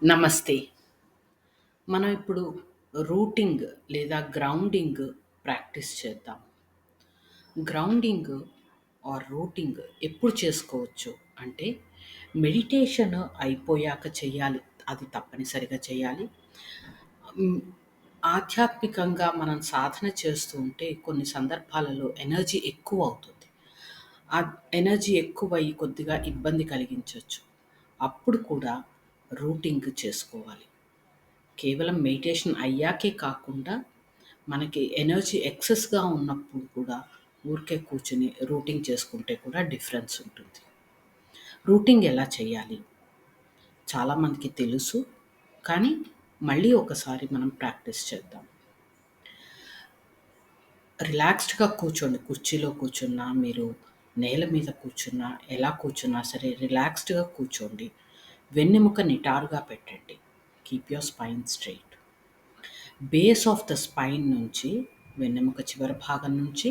నమస్తే. మనం ఇప్పుడు రూటింగ్ లేదా గ్రౌండింగ్ ప్రాక్టీస్ చేద్దాం. గ్రౌండింగ్ ఆర్ రూటింగ్ ఎప్పుడు చేసుకోవచ్చు అంటే, మెడిటేషన్ అయిపోయాక చేయాలి. అది తప్పనిసరిగా చేయాలి. హ్మ్. ఆధ్యాత్మికంగా మనం సాధన చేస్తూ ఉంటే కొన్ని సందర్భాలలో ఎనర్జీ ఎక్కువవుతుంది. ఆ ఎనర్జీ ఎక్కువయ్యి కొద్దిగా ఇబ్బంది కలిగించొచ్చు. అప్పుడు కూడా రూటింగ్ చేసుకోవాలి. కేవలం మెడిటేషన్ అయ్యాకే కాకుండా, మనకి ఎనర్జీ ఎక్సెస్‌గా ఉన్నప్పుడు కూడా ఊరికే కూర్చొని రూటింగ్ చేసుకుంటే కూడా డిఫరెన్స్ ఉంటుంది. రూటింగ్ ఎలా చేయాలి? చాలామందికి తెలుసు. కానీ మళ్ళీ ఒకసారి మనం ప్రాక్టీస్ చేద్దాం. రిలాక్స్డ్‌గా కూర్చోండి. కుర్చీలో కూర్చున్నా, మీరు నేల మీద కూర్చున్నా, ఎలా కూర్చున్నా సరే రిలాక్స్డ్‌గా కూర్చోండి. వెన్నెముక నిటారుగా పెట్టండి. Keep your spine straight. Base of the spine నుంచి, వెన్నెముక చివరి భాగం నుంచి,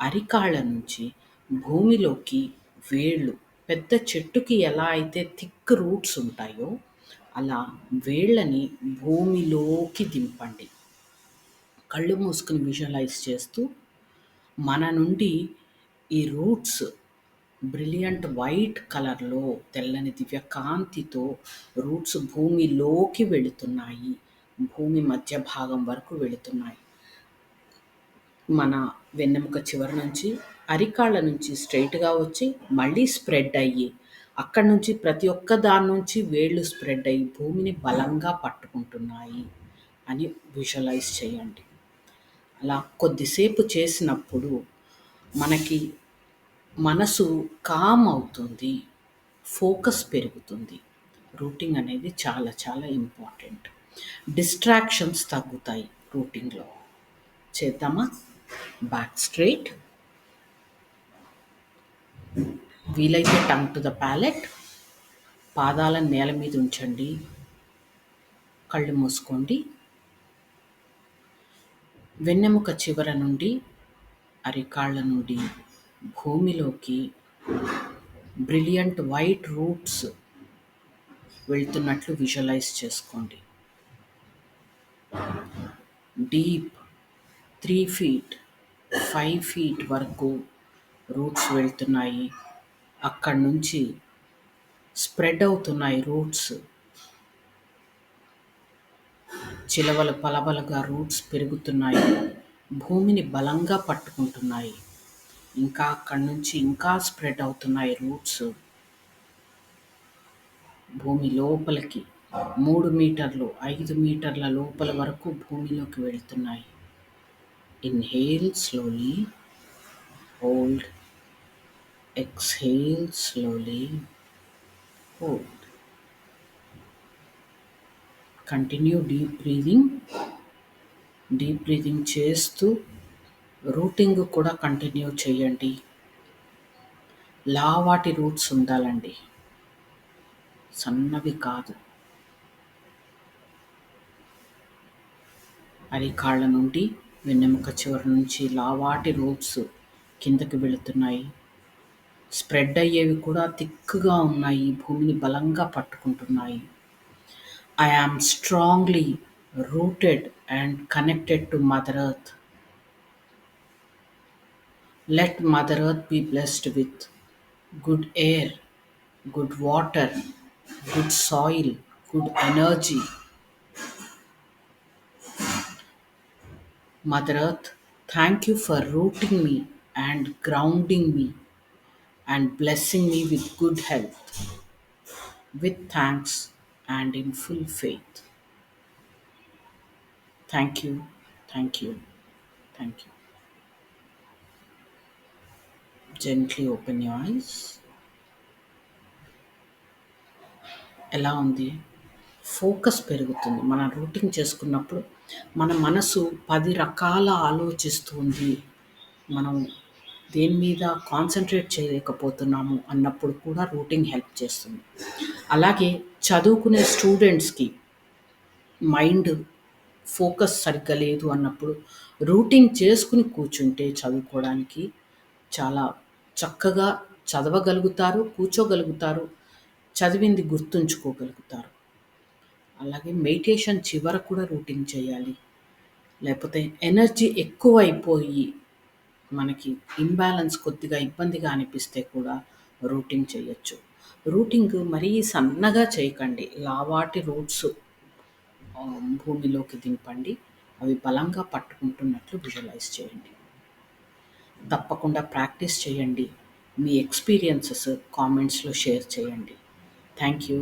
అరికాళ్ళ నుంచి భూమిలోకి వేళ్ళు, పెద్ద చెట్టుకి ఎలా అయితే థిక్ రూట్స్ ఉంటాయో అలా వేళ్ళని భూమిలోకి దింపండి. కళ్ళు మూసుకుని విజువలైజ్ చేస్తూ, మన నుండి ఈ రూట్స్ బ్రిలియంట్ వైట్ కలర్‌లో, తెల్లని దివ్య కాంతితో రూట్స్ భూమిలోకి వెళుతున్నాయి. భూమి మధ్య భాగం వరకు వెళుతున్నాయి. మన వెన్నెముక చివరి నుంచి, అరికాళ్ళ నుంచి స్ట్రెయిట్‌గా వచ్చి, మళ్ళీ స్ప్రెడ్ అయ్యి, అక్కడి నుంచి ప్రతి ఒక్క దాని నుంచి వేళ్ళు స్ప్రెడ్ అయ్యి, భూమిని బలంగా పట్టుకుంటున్నాయి అని విజువలైజ్ చేయండి. అలా కొద్దిసేపు చేసినప్పుడు మనకి మనసు కామ్ అవుతుంది. ఫోకస్ పెరుగుతుంది. రూటింగ్ అనేది చాలా చాలా ఇంపార్టెంట్. డిస్ట్రాక్షన్స్ తగ్గుతాయి రూటింగ్‌లో. చేద్దామా? Back straight. వీలైతే టంగ్ టు ద ప్యాలెట్. పాదాలను నేల మీద ఉంచండి. కళ్ళు మూసుకోండి. వెన్నెముక చివర నుండి, అరికాళ్ళ నుండి భూమిలోకి బ్రిలియంట్ వైట్ రూట్స్ వెళ్తున్నట్లు విజువలైజ్ చేసుకోండి. డీప్ 3 ఫీట్, 5 ఫీట్ వరకు రూట్స్ వెళ్తున్నాయి. అక్కడి నుంచి స్ప్రెడ్ అవుతున్నాయి రూట్స్. చిలవలు పలవలుగా రూట్స్ పెరుగుతున్నాయి. భూమిని బలంగా పట్టుకుంటున్నాయి. ఇంకా అక్కడి నుంచి ఇంకా స్ప్రెడ్ అవుతున్నాయి రూట్స్. భూమి లోపలికి 3 మీటర్లు, 5 మీటర్ల లోపల వరకు భూమిలోకి వెళ్తున్నాయి. Inhale slowly, hold, exhale slowly, hold. Continue deep breathing. Deep breathing చేస్తూ రూటింగ్ కూడా కంటిన్యూ చేయండి. లావాటి రూట్స్ ఉండాలండి, సన్నవి కాదు. అరికాళ్ళ నుండి వెన్నెముక చివరి నుంచి లావాటి రూట్స్ కిందకి వెళుతున్నాయి. స్ప్రెడ్ అయ్యేవి కూడా థిక్‌గా ఉన్నాయి. భూమిని బలంగా పట్టుకుంటున్నాయి. I am strongly rooted and connected to Mother Earth. Let Mother Earth be blessed with good air, good water, good soil, good energy. Mother Earth, thank you for rooting me and grounding me and blessing me with good health, with thanks and in full faith. Thank you, thank you, thank you. Gently open your eyes. ఎలా ఉంది? Focus పెరుగుతుంది. మనం routing చేసుకున్నప్పుడు మన మనసు 10 రకాల ఆలోచిస్తుంది. మనం దేని మీద కాన్సంట్రేట్ చేయలేకపోతున్నాము అన్నప్పుడు కూడా రూటింగ్ హెల్ప్ చేస్తుంది. అలాగే చదువుకునే స్టూడెంట్స్‌కి మైండ్ ఫోకస్ సరిగ్గా లేదు అన్నప్పుడు రూటింగ్ చేసుకుని కూర్చుంటే చదువుకోవడానికి చాలా చక్కగా చదవగలుగుతారు, కూర్చోగలుగుతారు, చదివింది గుర్తుంచుకోగలుగుతారు. అలాగే మెడిటేషన్ చివర కూడా రూటింగ్ చేయాలి. లేకపోతే ఎనర్జీ ఎక్కువైపోయి మనకి ఇంబాలెన్స్ కొద్దిగా ఇబ్బందిగా అనిపిస్తే కూడా రూటింగ్ చేయొచ్చు. రూటింగ్ మరీ సన్నగా చేయకండి. లావాటి రూట్స్ భూమిలోకి దింపండి. అవి బలంగా పట్టుకుంటున్నట్లు విజువలైజ్ చేయండి. తప్పకుండా ప్రాక్టీస్ చేయండి. మీ ఎక్స్‌పీరియన్సెస్ కామెంట్స్‌లో షేర్ చేయండి. Thank you.